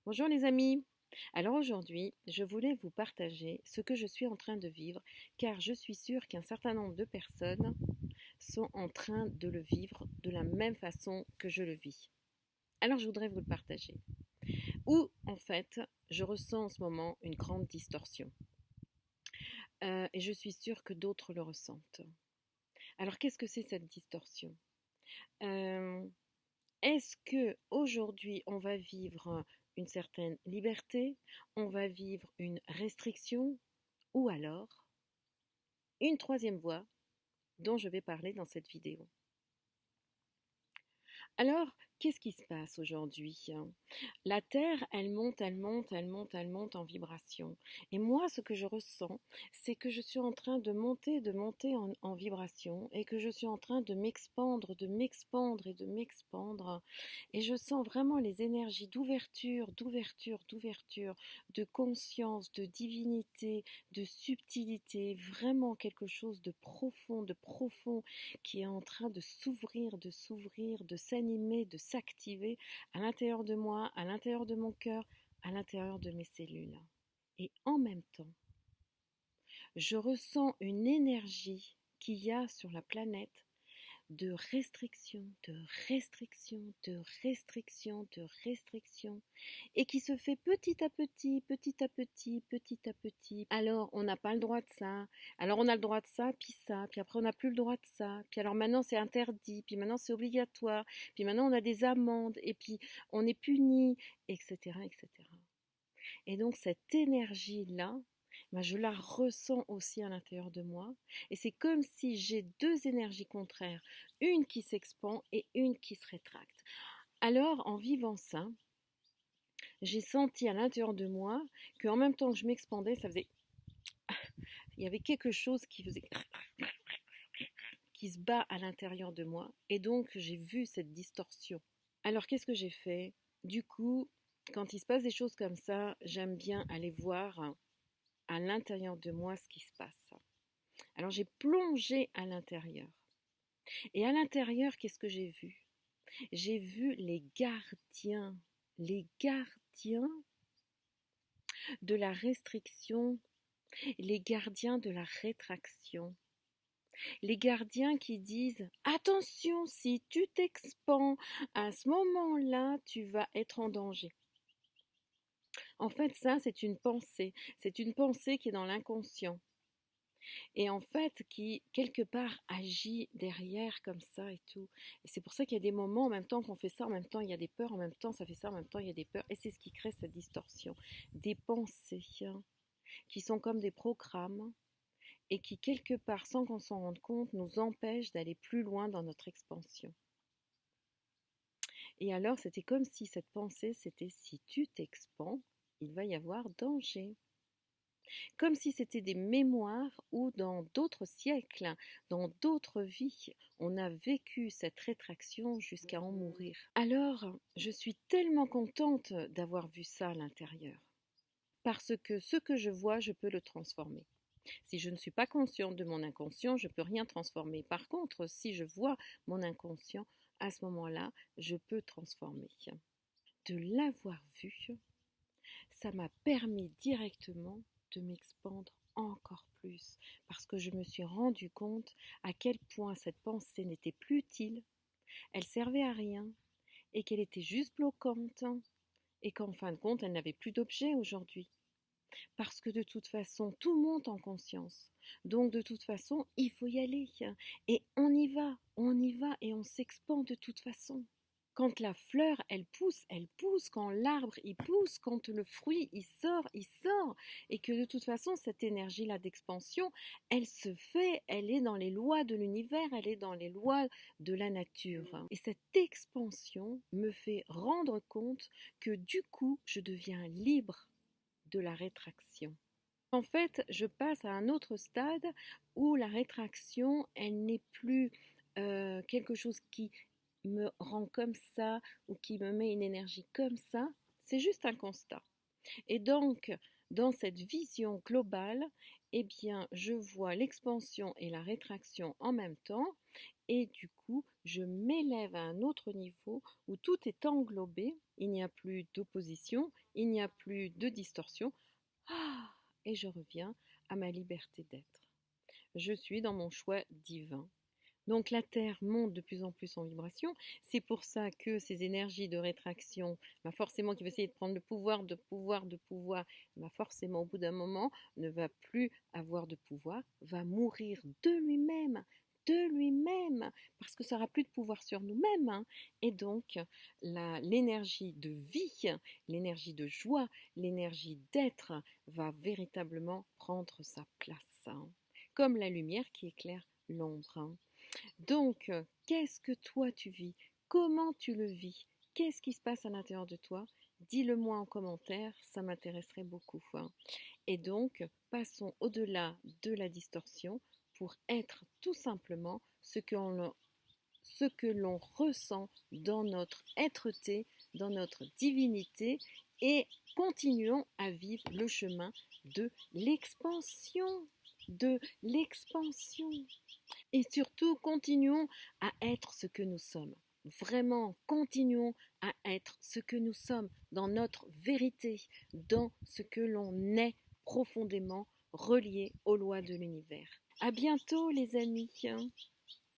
Bonjour les amis. Alors aujourd'hui, je voulais vous partager ce que je suis en train de vivre, car je suis sûre qu'un certain nombre de personnes sont en train de le vivre de la même façon que je le vis. Alors je voudrais vous le partager. Où en fait, je ressens en ce moment une grande distorsion. Et je suis sûre que d'autres le ressentent. Alors qu'est-ce que c'est cette distorsion? Euh, Est-ce que aujourd'hui on va vivre une certaine liberté, on va vivre une restriction ou alors une troisième voie dont je vais parler dans cette vidéo? Alors, qu'est-ce qui se passe aujourd'hui? La Terre, elle monte, elle monte, elle monte, elle monte en vibration. Et moi, ce que je ressens, c'est que je suis en train de monter en vibration et que je suis en train de m'expandre et de m'expandre. Et je sens vraiment les énergies d'ouverture, d'ouverture, d'ouverture, de conscience, de divinité, de subtilité, vraiment quelque chose de profond qui est en train de s'ouvrir, de s'animer, de s'activer à l'intérieur de moi, à l'intérieur de mon cœur, à l'intérieur de mes cellules. Et en même temps, je ressens une énergie qu'il y a sur la planète de restriction, de restriction, de restriction, de restriction, et qui se fait petit à petit, petit à petit, petit à petit. Alors, on n'a pas le droit de ça, alors on a le droit de ça, puis après on n'a plus le droit de ça, puis alors maintenant c'est interdit, puis maintenant c'est obligatoire, puis maintenant on a des amendes, et puis on est puni, etc., etc. Et donc cette énergie-là, ben, je la ressens aussi à l'intérieur de moi. Et c'est comme si j'ai deux énergies contraires, une qui s'expand et une qui se rétracte. Alors, en vivant ça, j'ai senti à l'intérieur de moi qu'en même temps que je m'expandais, ça faisait... Il y avait quelque chose qui faisait... qui se bat à l'intérieur de moi. Et donc, j'ai vu cette distorsion. Alors, qu'est-ce que j'ai fait? Du coup, quand il se passe des choses comme ça, j'aime bien aller voir à l'intérieur de moi ce qui se passe. Alors j'ai plongé à l'intérieur. Et à l'intérieur, qu'est-ce que j'ai vu? J'ai vu les gardiens de la restriction, les gardiens de la rétraction, les gardiens qui disent attention, si tu t'expands, à ce moment-là, tu vas être en danger. En fait, ça, c'est une pensée. C'est une pensée qui est dans l'inconscient. Et en fait qui quelque part agit derrière comme ça et tout. Et c'est pour ça qu'il y a des moments en même temps qu'on fait ça, en même temps il y a des peurs, en même temps ça fait ça, en même temps il y a des peurs. Et c'est ce qui crée cette distorsion. Des pensées qui sont comme des programmes et qui quelque part sans qu'on s'en rende compte nous empêchent d'aller plus loin dans notre expansion. Et alors c'était comme si cette pensée c'était si tu t'expands, il va y avoir danger. Comme si c'était des mémoires où dans d'autres siècles, dans d'autres vies, on a vécu cette rétraction jusqu'à en mourir. Alors, je suis tellement contente d'avoir vu ça à l'intérieur, parce que ce que je vois, je peux le transformer. Si je ne suis pas consciente de mon inconscient, je ne peux rien transformer. Par contre, si je vois mon inconscient, à ce moment-là, je peux transformer. De l'avoir vu, ça m'a permis directement de m'expandre encore plus parce que je me suis rendu compte à quel point cette pensée n'était plus utile, elle servait à rien et qu'elle était juste bloquante et qu'en fin de compte elle n'avait plus d'objet aujourd'hui. Parce que de toute façon tout monte en conscience. Donc de toute façon il faut y aller et on y va et on s'expand de toute façon. Quand la fleur, elle pousse, quand l'arbre, il pousse, quand le fruit, il sort, et que de toute façon, cette énergie-là d'expansion, elle se fait, elle est dans les lois de l'univers, elle est dans les lois de la nature. Et cette expansion me fait rendre compte que du coup, je deviens libre de la rétraction. En fait, je passe à un autre stade où la rétraction, elle n'est plus quelque chose qui me rend comme ça ou qui me met une énergie comme ça, c'est juste un constat. Et donc, dans cette vision globale, eh bien, je vois l'expansion et la rétraction en même temps et du coup, je m'élève à un autre niveau où tout est englobé, il n'y a plus d'opposition, il n'y a plus de distorsion. Ah, et je reviens à ma liberté d'être. Je suis dans mon choix divin. Donc la Terre monte de plus en plus en vibration. C'est pour ça que ces énergies de rétraction, bah forcément qui va essayer de prendre le pouvoir, bah forcément au bout d'un moment ne va plus avoir de pouvoir, va mourir de lui-même, parce que ça n'aura plus de pouvoir sur nous-mêmes. Hein. Et donc l'énergie de vie, l'énergie de joie, l'énergie d'être va véritablement prendre sa place. Hein. Comme la lumière qui éclaire l'ombre. Hein. Donc, qu'est-ce que toi tu vis? Comment tu le vis? Qu'est-ce qui se passe à l'intérieur de toi? Dis-le-moi en commentaire, ça m'intéresserait beaucoup. Hein. Et donc, passons au-delà de la distorsion pour être tout simplement ce que l'on ressent dans notre être-té, dans notre divinité, et continuons à vivre le chemin de l'expansion, de l'expansion. Et surtout, continuons à être ce que nous sommes. Vraiment, continuons à être ce que nous sommes dans notre vérité, dans ce que l'on est profondément relié aux lois de l'univers. À bientôt les amis.